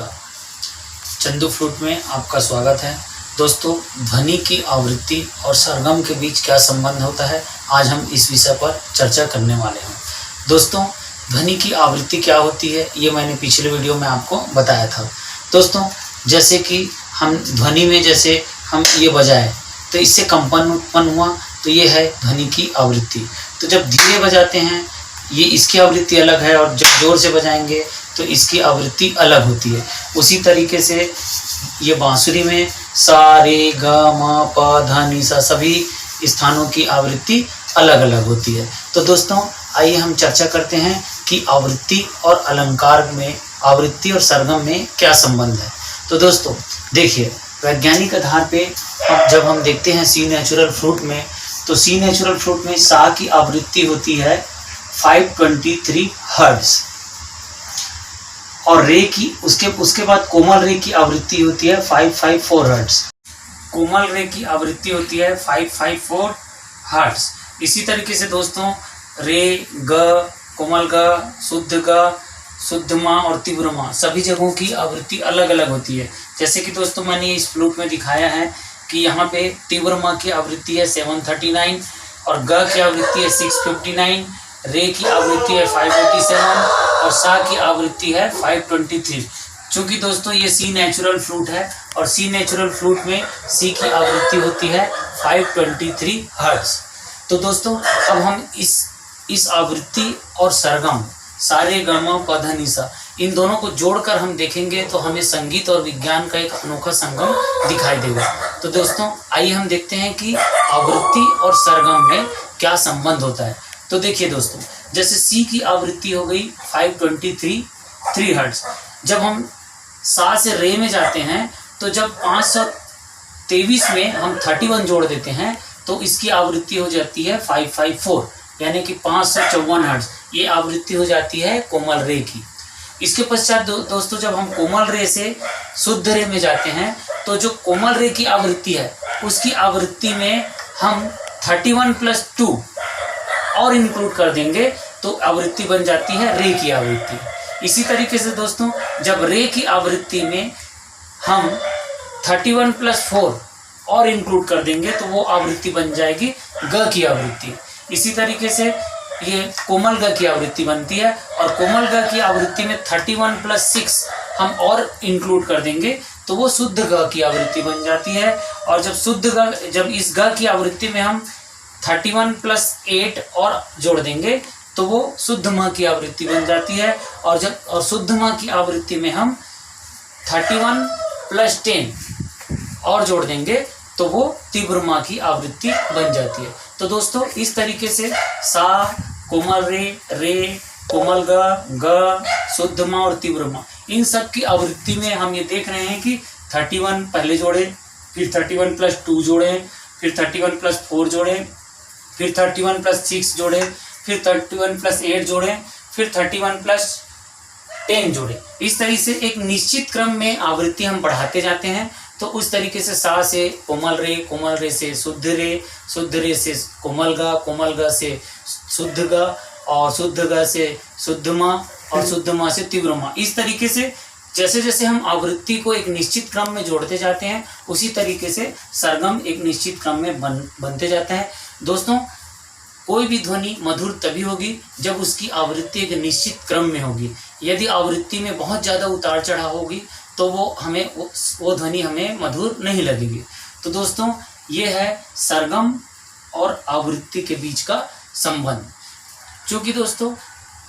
नमस्कार। चंदू फ्लूट में आपका स्वागत है। दोस्तों, ध्वनि की आवृत्ति और सरगम के बीच क्या संबंध होता है, आज हम इस विषय पर चर्चा करने वाले हैं। दोस्तों, ध्वनि की आवृत्ति क्या होती है, ये मैंने पिछले वीडियो में आपको बताया था। दोस्तों, जैसे कि हम ध्वनि में जैसे हम ये बजाए तो इससे कंपन उत्पन्न हुआ, तो ये है ध्वनि की आवृत्ति। तो जब धीरे बजाते हैं ये इसकी आवृत्ति अलग है, और जब जोर से बजाएंगे तो इसकी आवृत्ति अलग होती है। उसी तरीके से ये बांसुरी में सा रे ग म प ध नि सा सभी स्थानों की आवृत्ति अलग अलग होती है। तो दोस्तों, आइए हम चर्चा करते हैं कि आवृत्ति और अलंकार में, आवृत्ति और सरगम में क्या संबंध है। तो दोस्तों देखिए, वैज्ञानिक आधार पे जब हम देखते हैं सी नेचुरल फ्लूट में, तो सी नेचुरल फ्लूट में सा की आवृत्ति होती है 523 हर्ट्ज, और रे की उसके बाद कोमल रे की आवृत्ति होती है 554 हर्ट्ज। कोमल रे की आवृत्ति होती है 554 हर्ट्ज। इसी तरीके से दोस्तों रे, ग, कोमल ग, शुद्ध माँ और तीव्र माँ सभी जगहों की आवृत्ति अलग अलग होती है। जैसे कि दोस्तों मैंने इस फ्लूट में दिखाया है कि यहाँ पे तीव्र माँ की आवृत्ति है 739 और ग की आवृत्ति है 659, रे की आवृत्ति है 587 और सा की आवृत्ति है 523। चूँकि दोस्तों ये सी नेचुरल फ्लूट है और सी नेचुरल फ्लूट में सी की आवृत्ति होती है 523 हर्ट्ज। तो दोस्तों अब हम इस आवृत्ति और सरगम सारे गमा प ध नि सा इन दोनों को जोड़कर हम देखेंगे तो हमें संगीत और विज्ञान का एक अनोखा संगम दिखाई देगा। तो दोस्तों आइए हम देखते हैं कि आवृत्ति और सरगम में क्या संबंध होता है। तो देखिए दोस्तों, जैसे सी की आवृत्ति हो गई 523 हर्ट्ज। जब हम सा से रे में जाते हैं तो जब 523 में हम 31 जोड़ देते हैं तो इसकी आवृत्ति हो जाती है 554, यानी कि 554 हर्ट्ज। ये आवृत्ति हो जाती है कोमल रे की। इसके पश्चात दोस्तों जब हम कोमल रे से शुद्ध रे में जाते हैं तो जो कोमल रे की आवृत्ति है उसकी आवृत्ति में हम 31+2 और इंक्लूड कर देंगे तो आवृत्ति बन जाती है रे की आवृत्ति। इसी तरीके से दोस्तों जब रे की आवृत्ति में हम 31+4 और इंक्लूड कर देंगे तो वो आवृत्ति बन जाएगी ग की आवृत्ति। इसी तरीके से ये कोमल ग की आवृत्ति बनती है और कोमल ग की आवृत्ति में 31+6 हम और इंक्लूड कर देंगे तो वो शुद्ध ग की आवृत्ति बन जाती है। और जब इस ग की आवृत्ति में हम 31+8 और जोड़ देंगे तो वो शुद्ध म की आवृत्ति बन जाती है। और शुद्ध म की आवृत्ति में हम 31+10 और जोड़ देंगे तो वो तीव्र माँ की आवृत्ति बन जाती है। तो दोस्तों इस तरीके से सा, कोमल रे, कोमल ग, शुद्ध माँ और तीव्र माँ, इन सब की आवृत्ति में हम ये देख रहे हैं कि 31 पहले जोड़े, फिर 31+2 जोड़े, फिर 31+4 जोड़े, फिर 31+6 जोड़े, फिर 31+8 जोड़े, फिर 31+10 जोड़े। इस तरीके से एक निश्चित क्रम में आवृत्ति हम बढ़ाते जाते हैं। तो उस तरीके से सा से कोमल रे से शुद्ध रे से कोमल ग से शुद्ध ग और शुद्ध ग से शुद्ध माँ और शुद्ध माँ से तीव्र माँ। इस तरीके से जैसे जैसे हम आवृत्ति को एक निश्चित क्रम में जोड़ते जाते हैं उसी तरीके से सरगम एक निश्चित क्रम में बनते जाता है। दोस्तों कोई भी ध्वनि मधुर तभी होगी जब उसकी आवृत्ति एक निश्चित क्रम में होगी। यदि आवृत्ति में बहुत ज़्यादा उतार चढ़ाव होगी तो वो ध्वनि हमें मधुर नहीं लगेगी। तो दोस्तों ये है सरगम और आवृत्ति के बीच का संबंध। क्योंकि दोस्तों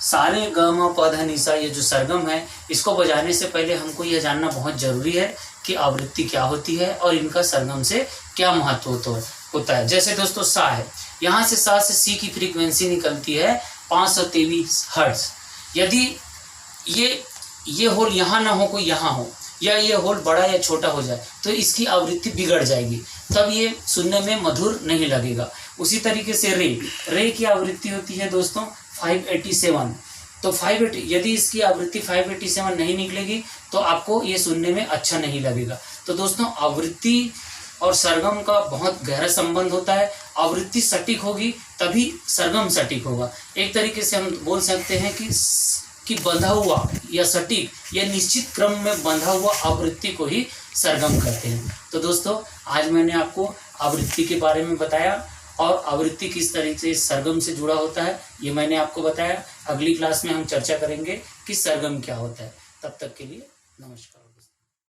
सारे ग म प ध नि सा ये जो सरगम है इसको बजाने से पहले हमको यह जानना बहुत जरूरी है कि आवृत्ति क्या होती है और इनका सरगम से क्या महत्व होता है। जैसे दोस्तों सा है, यहाँ से सा से सी की फ्रीक्वेंसी निकलती है 523 हर्ट्ज। यदि ये होल यहाँ ना हो, कोई यहाँ हो, या ये होल बड़ा या छोटा हो जाए तो इसकी आवृत्ति बिगड़ जाएगी, तब ये सुनने में मधुर नहीं लगेगा। उसी तरीके से रे की आवृत्ति होती है दोस्तों 587। तो यदि इसकी आवृत्ति 587 नहीं निकलेगी तो आपको ये सुनने में अच्छा नहीं लगेगा। तो दोस्तों आवृत्ति और सरगम का बहुत गहरा संबंध होता है। आवृत्ति सटीक होगी तभी सरगम सटीक होगा। एक तरीके से हम बोल सकते हैं कि कि बंधा हुआ या सटीक या निश्चित क्रम में बंधा हुआ आवृत्ति को ही सरगम कहते हैं। तो दोस्तों आज मैंने आपको आवृत्ति के बारे में बताया और आवृत्ति किस तरीके से सरगम से जुड़ा होता है ये मैंने आपको बताया। अगली क्लास में हम चर्चा करेंगे कि सरगम क्या होता है। तब तक के लिए नमस्कार।